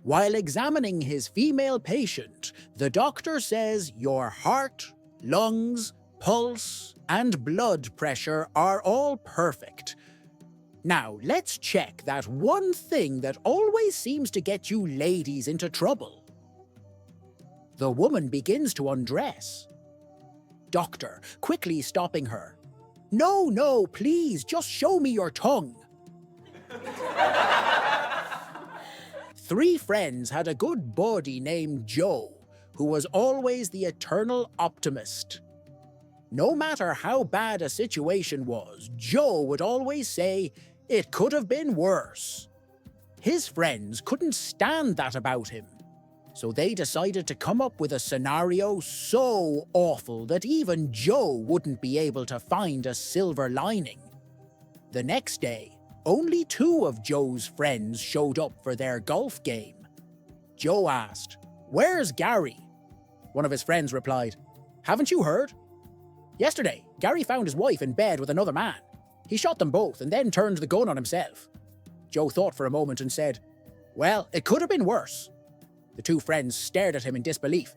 While examining his female patient, the doctor says your heart, lungs, pulse, and blood pressure are all perfect. Now, let's check that one thing that always seems to get you ladies into trouble. The woman begins to undress. Doctor, quickly stopping her. No, please, just show me your tongue. 3 friends had a good buddy named Joe, who was always the eternal optimist. No matter how bad a situation was, Joe would always say, "It could have been worse." His friends couldn't stand that about him, so they decided to come up with a scenario so awful that even Joe wouldn't be able to find a silver lining. The next day, only 2 of Joe's friends showed up for their golf game. Joe asked, "Where's Gary?" One of his friends replied, "Haven't you heard? Yesterday, Gary found his wife in bed with another man. He shot them both and then turned the gun on himself." Joe thought for a moment and said, "Well, it could have been worse." The 2 friends stared at him in disbelief.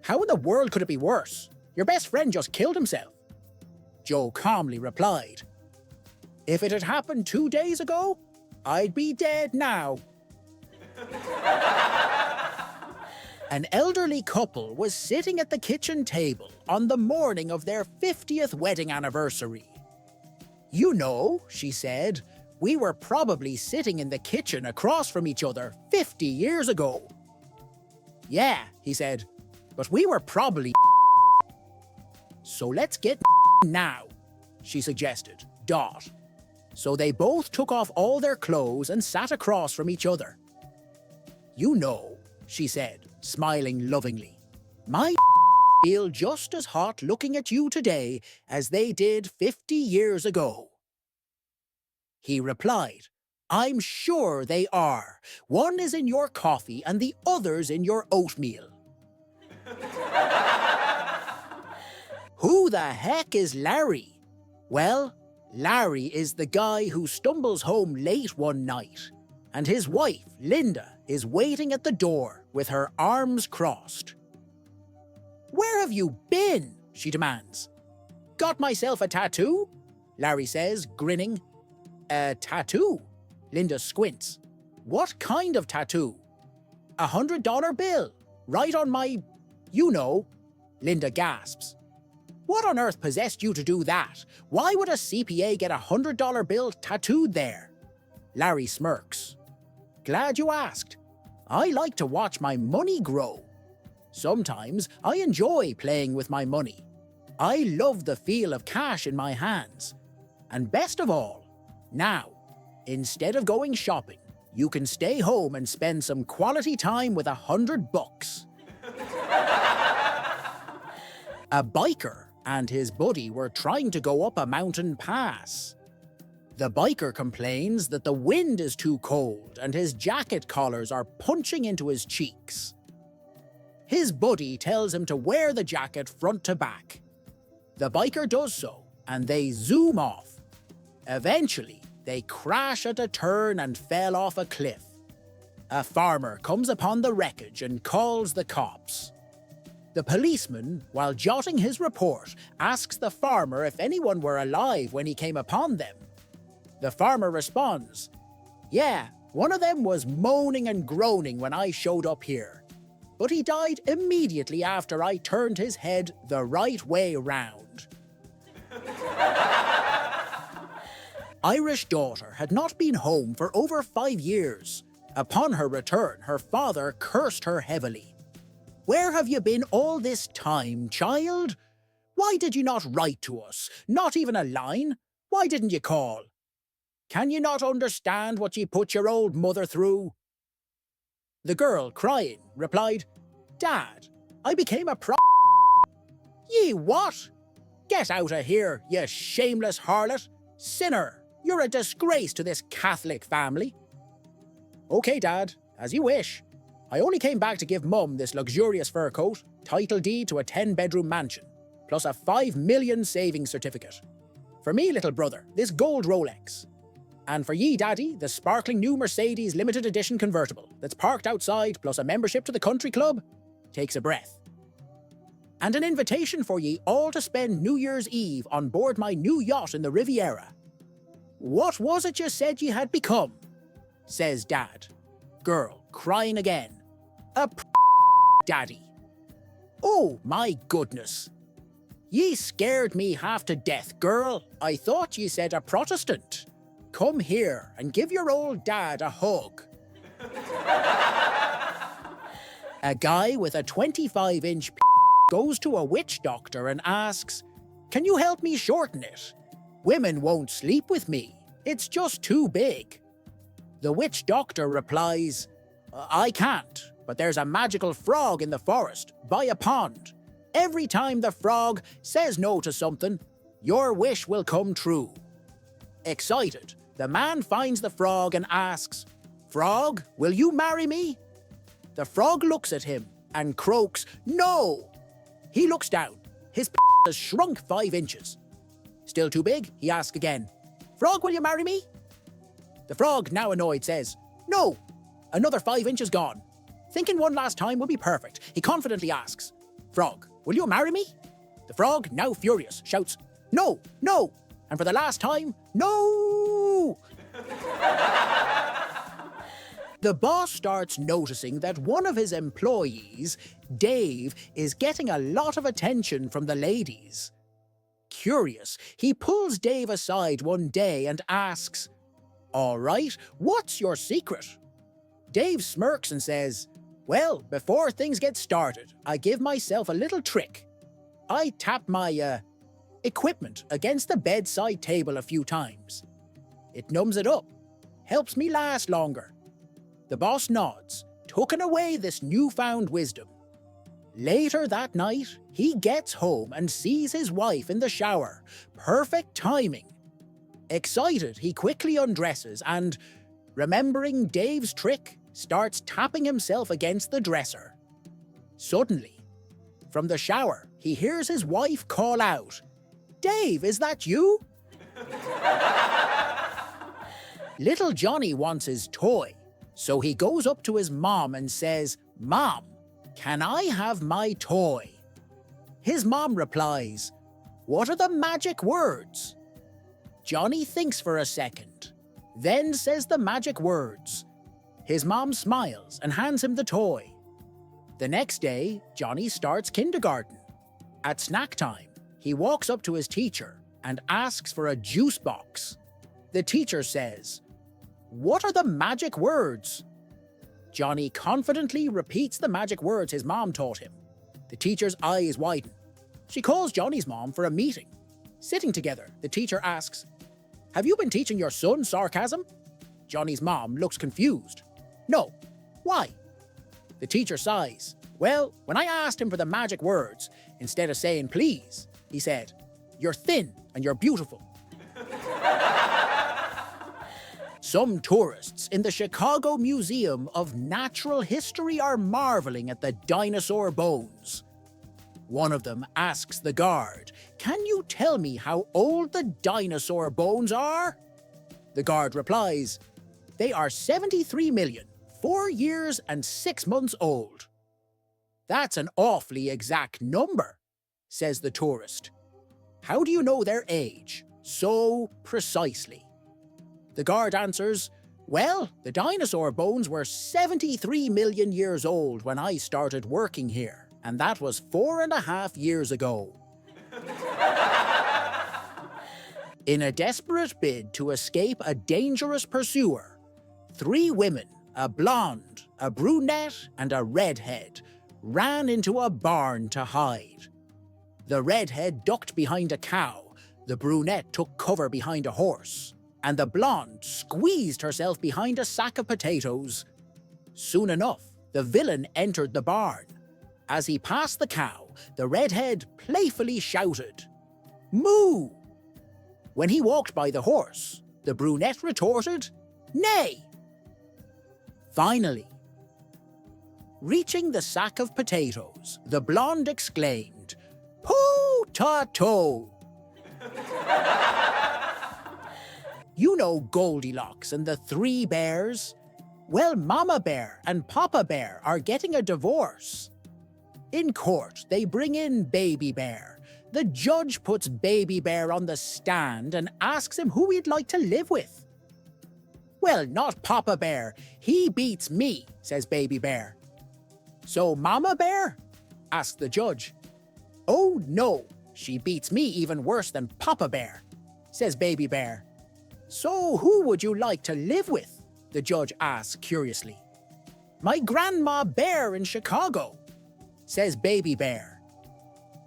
"How in the world could it be worse? Your best friend just killed himself." Joe calmly replied, "If it had happened 2 days ago, I'd be dead now." An elderly couple was sitting at the kitchen table on the morning of their 50th wedding anniversary. "You know," she said, "we were probably sitting in the kitchen across from each other 50 years ago." "Yeah," he said, "but we were probably..." "So let's get now," she suggested. So they both took off all their clothes and sat across from each other. "You know," she said, smiling lovingly, "my feel just as hot looking at you today as they did 50 years ago." He replied, "I'm sure they are. One is in your coffee and the other's in your oatmeal." Who the heck is Larry? Well, Larry is the guy who stumbles home late one night, and his wife, Linda, is waiting at the door with her arms crossed. "Where have you been?" she demands. "Got myself a tattoo?" Larry says, grinning. "A tattoo?" Linda squints. "What kind of tattoo?" $100 bill, right on my... You know. Linda gasps. "What on earth possessed you to do that? Why would a CPA get a $100 bill tattooed there?" Larry smirks. "Glad you asked. I like to watch my money grow. Sometimes I enjoy playing with my money. I love the feel of cash in my hands. And best of all, now, instead of going shopping, you can stay home and spend some quality time with $100. A biker and his buddy were trying to go up a mountain pass. The biker complains that the wind is too cold and his jacket collars are punching into his cheeks. His buddy tells him to wear the jacket front to back. The biker does so, and they zoom off. Eventually, they crash at a turn and fell off a cliff. A farmer comes upon the wreckage and calls the cops. The policeman, while jotting his report, asks the farmer if anyone were alive when he came upon them. The farmer responds, "Yeah, one of them was moaning and groaning when I showed up here, but he died immediately after I turned his head the right way round." Irish daughter had not been home for over 5 years. Upon her return, her father cursed her heavily. "Where have you been all this time, child? Why did you not write to us? Not even a line? Why didn't you call? Can you not understand what ye put your old mother through?" The girl, crying, replied, "Dad, I became a Ye what? Get out of here, you shameless harlot! Sinner! You're a disgrace to this Catholic family." "Okay, Dad, as you wish. I only came back to give Mum this luxurious fur coat, title deed to a 10-bedroom mansion, plus a $5 million savings certificate. For me, little brother, this gold Rolex. And for ye, Daddy, the sparkling new Mercedes limited edition convertible that's parked outside plus a membership to the country club takes a breath. And an invitation for ye all to spend New Year's Eve on board my new yacht in the Riviera. What was it you said ye had become? Says Dad. Girl, crying again. Daddy. Oh my goodness. Ye scared me half to death, girl. I thought ye said a Protestant. Come here and give your old dad a hug. A guy with a 25-inch goes to a witch doctor and asks, "Can you help me shorten it? Women won't sleep with me. It's just too big." The witch doctor replies, "I can't, but there's a magical frog in the forest, by a pond. Every time the frog says no to something, your wish will come true." Excited, the man finds the frog and asks, "Frog, will you marry me?" The frog looks at him and croaks, "No!" He looks down. His has shrunk 5 inches. Still too big? He asks again, "Frog, will you marry me?" The frog, now annoyed, says, "No!" Another 5 inches gone. Thinking one last time would be perfect, he confidently asks, "Frog, will you marry me?" The frog, now furious, shouts, "No, no!" And for the last time, "No!" The boss starts noticing that one of his employees, Dave, is getting a lot of attention from the ladies. Curious, he pulls Dave aside one day and asks, "All right, what's your secret?" Dave smirks and says, "Well, before things get started, I give myself a little trick. I tap my, equipment against the bedside table a few times. It numbs it up, helps me last longer." The boss nods, tucking away this newfound wisdom. Later that night, he gets home and sees his wife in the shower. Perfect timing. Excited, he quickly undresses and, remembering Dave's trick, starts tapping himself against the dresser. Suddenly, from the shower, he hears his wife call out, "Dave, is that you?" Little Johnny wants his toy, so he goes up to his mom and says, "Mom, can I have my toy?" His mom replies, "What are the magic words?" Johnny thinks for a second, then says the magic words. His mom smiles and hands him the toy. The next day, Johnny starts kindergarten. At snack time, he walks up to his teacher and asks for a juice box. The teacher says, "What are the magic words?" Johnny confidently repeats the magic words his mom taught him. The teacher's eyes widen. She calls Johnny's mom for a meeting. Sitting together, the teacher asks, "Have you been teaching your son sarcasm?" Johnny's mom looks confused. "No. Why?" The teacher sighs. "Well, when I asked him for the magic words, instead of saying please, he said, 'You're thin and you're beautiful.'" Some tourists in the Chicago Museum of Natural History are marveling at the dinosaur bones. One of them asks the guard, "Can you tell me how old the dinosaur bones are?" The guard replies, "They are 73 million, 4 years and 6 months old." "That's an awfully exact number," says the tourist. "How do you know their age so precisely?" The guard answers, "Well, the dinosaur bones were 73 million years old when I started working here, and that was 4.5 years ago." In a desperate bid to escape a dangerous pursuer, 3 women, a blonde, a brunette, and a redhead, ran into a barn to hide. The redhead ducked behind a cow, the brunette took cover behind a horse, and the blonde squeezed herself behind a sack of potatoes. Soon enough, the villain entered the barn. As he passed the cow, the redhead playfully shouted, "Moo!" When he walked by the horse, the brunette retorted, "Nay!" Finally, reaching the sack of potatoes, the blonde exclaimed, "Po-ta-to!" You know Goldilocks and the three bears? Well, Mama Bear and Papa Bear are getting a divorce. In court, they bring in Baby Bear. The judge puts Baby Bear on the stand and asks him who he'd like to live with. Well, not Papa Bear. He beats me, says Baby Bear. So Mama Bear? Asks the judge. Oh no, she beats me even worse than Papa Bear, says Baby Bear. So who would you like to live with? The judge asks curiously. My Grandma Bear in Chicago, says Baby Bear.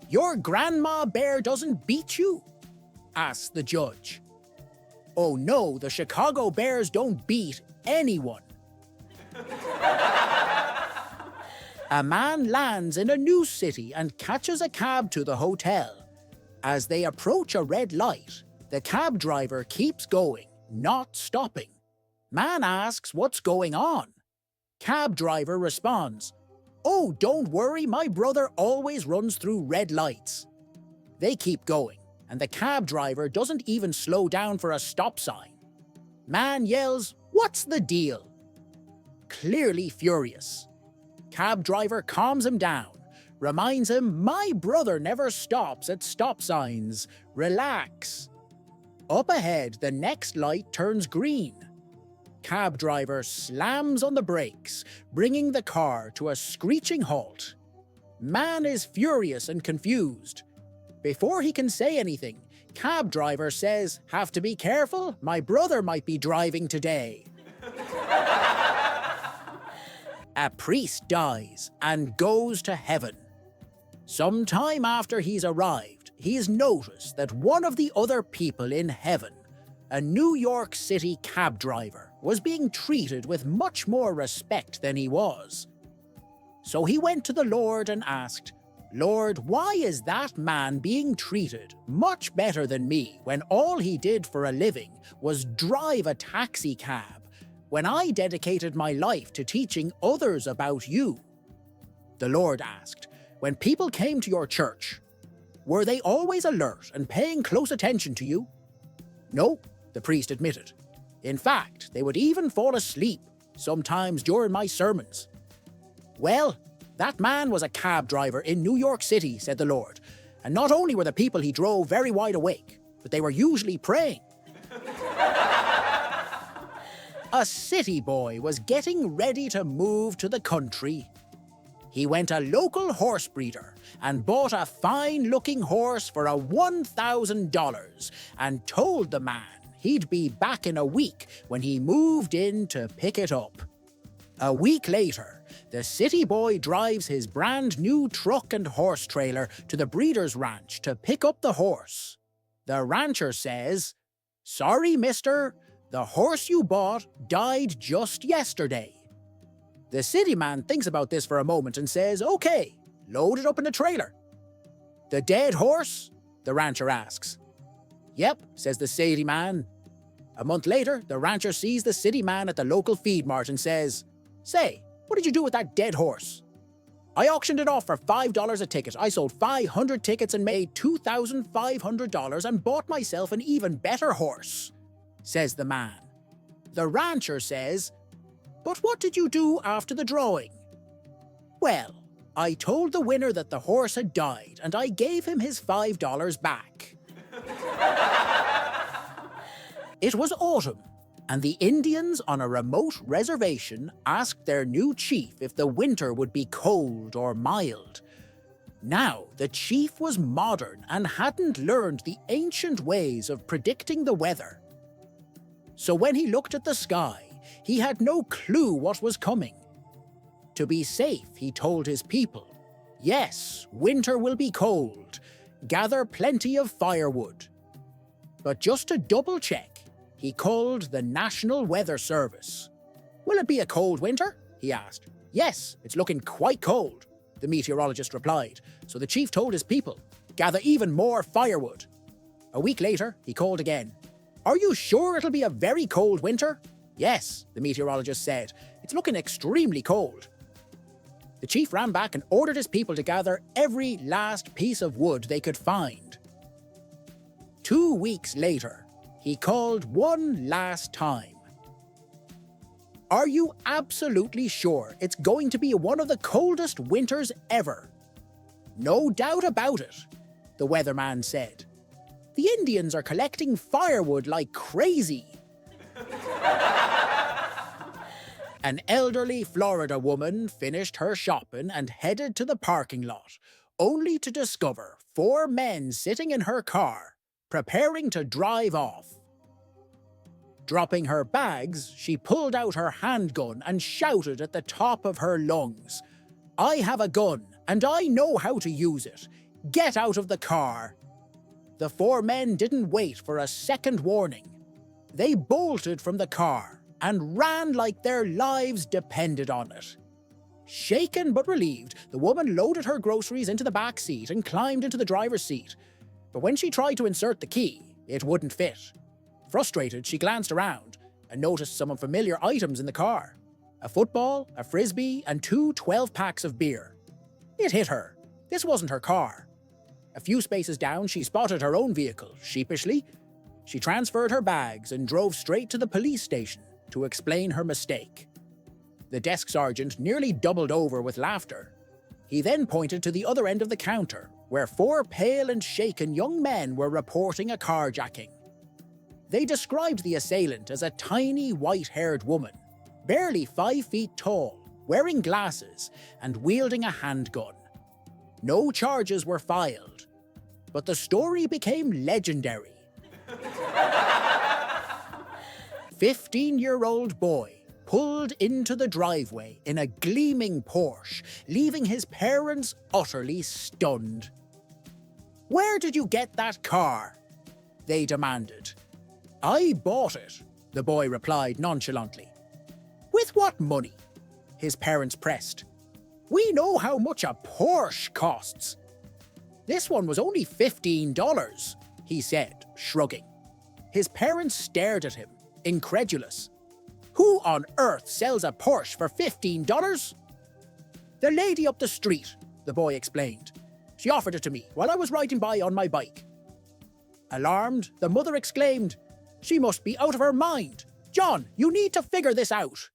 Your Grandma Bear doesn't beat you? Asks the judge. Oh no, the Chicago Bears don't beat anyone. A man lands in a new city and catches a cab to the hotel. As they approach a red light, the cab driver keeps going, not stopping. Man asks what's going on. Cab driver responds, Oh, don't worry, my brother always runs through red lights. They keep going, and the cab driver doesn't even slow down for a stop sign. Man yells, What's the deal? Clearly furious. Cab driver calms him down, reminds him, My brother never stops at stop signs. Relax. Up ahead, the next light turns green. Cab driver slams on the brakes, bringing the car to a screeching halt. Man is furious and confused. Before he can say anything, cab driver says, Have to be careful, my brother might be driving today. A priest dies and goes to heaven. Some time after he's arrived, he's noticed that one of the other people in heaven, a New York City cab driver, was being treated with much more respect than he was. So he went to the Lord and asked, Lord, why is that man being treated much better than me when all he did for a living was drive a taxi cab, when I dedicated my life to teaching others about you? The Lord asked, When people came to your church, were they always alert and paying close attention to you? No, the priest admitted. In fact, they would even fall asleep, sometimes during my sermons. Well, that man was a cab driver in New York City, said the Lord, and not only were the people he drove very wide awake, but they were usually praying. A city boy was getting ready to move to the country. He went a local horse breeder and bought a fine-looking horse for $1,000 and told the man he'd be back in a week when he moved in to pick it up. A week later, the city boy drives his brand new truck and horse trailer to the breeder's ranch to pick up the horse. The rancher says, Sorry, mister, the horse you bought died just yesterday. The city man thinks about this for a moment and says, Okay, load it up in the trailer. The dead horse? The rancher asks. Yep, says the city man. A month later, the rancher sees the city man at the local feed mart and says, Say, what did you do with that dead horse? I auctioned it off for $5 a ticket. I sold 500 tickets and made $2,500 and bought myself an even better horse, says the man. The rancher says, But what did you do after the drawing? Well, I told the winner that the horse had died and I gave him his $5 back. It was autumn, and the Indians on a remote reservation asked their new chief if the winter would be cold or mild. Now, the chief was modern and hadn't learned the ancient ways of predicting the weather. So when he looked at the sky, he had no clue what was coming. To be safe, he told his people, Yes, winter will be cold. Gather plenty of firewood. But just to double-check, he called the National Weather Service. Will it be a cold winter? He asked. Yes, it's looking quite cold, the meteorologist replied. So the chief told his people, Gather even more firewood. A week later, he called again. Are you sure it'll be a very cold winter? Yes, the meteorologist said. It's looking extremely cold. The chief ran back and ordered his people to gather every last piece of wood they could find. 2 weeks later, He called one last time. "Are you absolutely sure it's going to be one of the coldest winters ever?" "No doubt about it," the weatherman said. "The Indians are collecting firewood like crazy." An elderly Florida woman finished her shopping and headed to the parking lot, only to discover 4 men sitting in her car, preparing to drive off. Dropping her bags, she pulled out her handgun and shouted at the top of her lungs, "I have a gun, and I know how to use it. Get out of the car." The 4 men didn't wait for a second warning. They bolted from the car and ran like their lives depended on it. Shaken but relieved, the woman loaded her groceries into the back seat and climbed into the driver's seat. But when she tried to insert the key, it wouldn't fit. Frustrated, she glanced around and noticed some unfamiliar items in the car: a football, a frisbee, and 2 12-packs of beer. It hit her. This wasn't her car. A few spaces down, she spotted her own vehicle. Sheepishly, she transferred her bags and drove straight to the police station to explain her mistake. The desk sergeant nearly doubled over with laughter. He then pointed to the other end of the counter, where 4 pale and shaken young men were reporting a carjacking. They described the assailant as a tiny white-haired woman, barely 5 feet tall, wearing glasses and wielding a handgun. No charges were filed, but the story became legendary. 15-year-old boy pulled into the driveway in a gleaming Porsche, leaving his parents utterly stunned. "Where did you get that car?" they demanded. "I bought it," the boy replied nonchalantly. "With what money?" his parents pressed. "We know how much a Porsche costs." "This one was only $15, he said, shrugging. His parents stared at him, incredulous. "Who on earth sells a Porsche for $15? "The lady up the street," the boy explained. "She offered it to me while I was riding by on my bike." Alarmed, the mother exclaimed, "She must be out of her mind. John, you need to figure this out."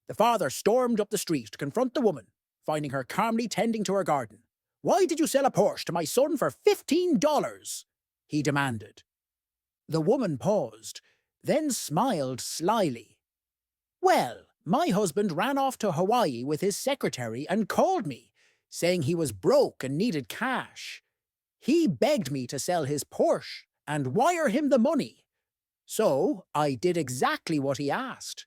The father stormed up the street to confront the woman, finding her calmly tending to her garden. "Why did you sell a Porsche to my son for $15? he demanded. The woman paused, then smiled slyly. "Well, my husband ran off to Hawaii with his secretary and called me, saying he was broke and needed cash. He begged me to sell his Porsche and wire him the money. So I did exactly what he asked."